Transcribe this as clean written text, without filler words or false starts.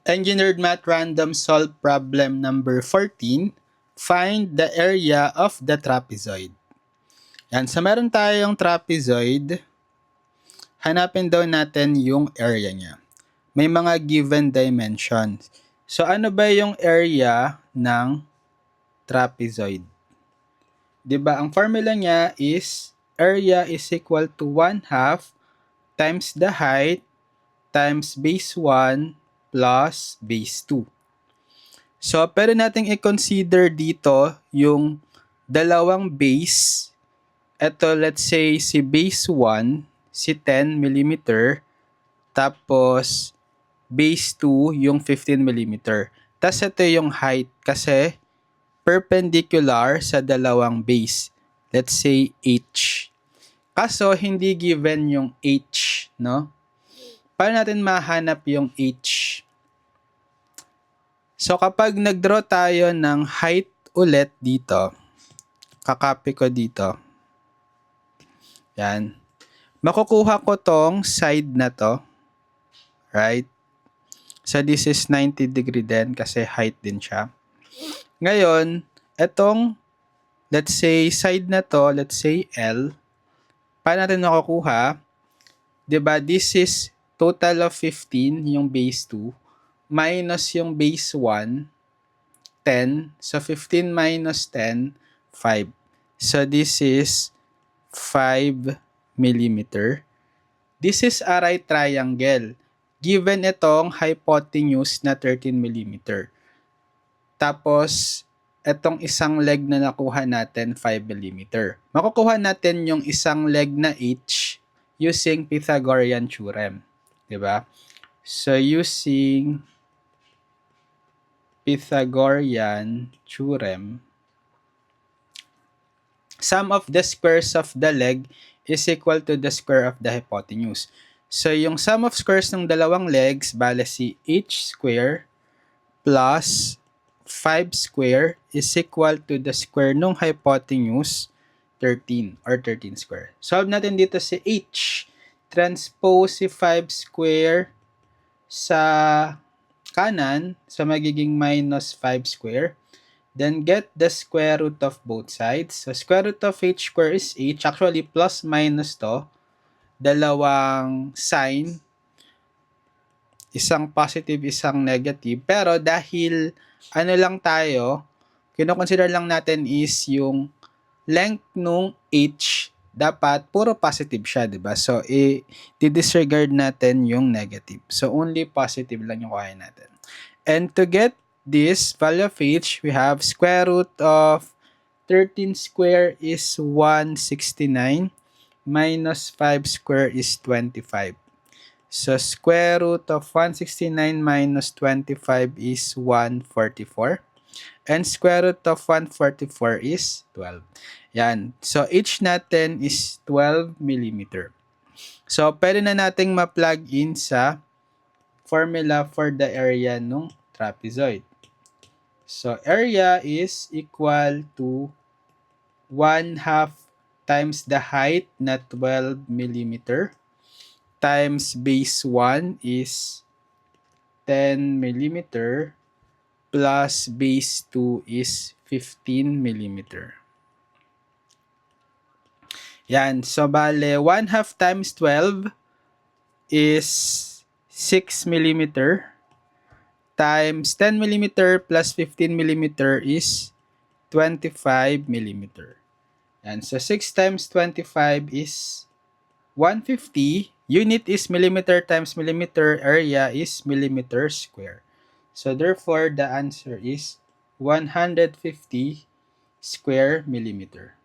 Engineered Math Random Solve Problem number 14. Find the area of the trapezoid. Yan, so meron tayong trapezoid. Hanapin daw natin yung area niya. May mga given dimensions. So ano ba yung area ng trapezoid? 'Di ba? Ang formula niya is area is equal to 1/2 times the height times base 1 plus base 2. So, pwede nating i-consider dito yung dalawang base. Ito, let's say, si base 1, si 10 mm, tapos base 2, yung 15 mm. Tapos ito yung height kasi perpendicular sa dalawang base. Let's say H. Kaso, hindi given yung H, no? Paano natin mahanap yung H? So, kapag nag-draw tayo ng height ulit dito, kakopy ko dito. Yan. Makukuha ko tong side na to. Right? So, this is 90 degree din kasi height din siya. Ngayon, etong, let's say, side na to, let's say L. Paano natin makukuha? Diba, this is total of 15, yung base 2. Minus yung base 1, 10. So, 15 minus 10, 5. So, this is 5 mm. This is a right triangle. Given itong hypotenuse na 13 mm. Tapos, itong isang leg na nakuha natin, 5 mm. Makukuha natin yung isang leg na H using Pythagorean theorem. Diba? So, using Pythagorean theorem, sum of the squares of the leg is equal to the square of the hypotenuse. So, yung sum of squares ng dalawang legs, bale si h square plus 5 square is equal to the square ng hypotenuse, 13 or 13 square. Solve natin dito si h. Transpose si 5 square sa kanan, so magiging minus 5 square. Then get the square root of both sides. So square root of h square is h. Actually, plus minus to. Dalawang sign. Isang positive, isang negative. Pero dahil ano lang tayo, kino-consider lang natin is yung length nung h, dapat puro positive siya, diba? So, i-disregard natin yung negative. So, only positive lang yung kuhain natin. And to get this value of h, we have square root of 13 square is 169 minus 5 square is 25. So, square root of 169 minus 25 is 144. And square root of 144 is 12. Yan. So, h natin is 12 mm. So, pwede na nating ma-plug in sa formula for the area ng trapezoid. So, area is equal to 1/2 times the height na 12 mm times base 1 is 10 mm plus base 2 is 15 mm. Yan. So, bale, 1/2 times 12 is 6 mm times 10 mm plus 15 mm is 25 mm. Yan. So, 6 times 25 is 150. Unit is millimeter times millimeter. Area is millimeter square. So, therefore, the answer is 150 square millimeter.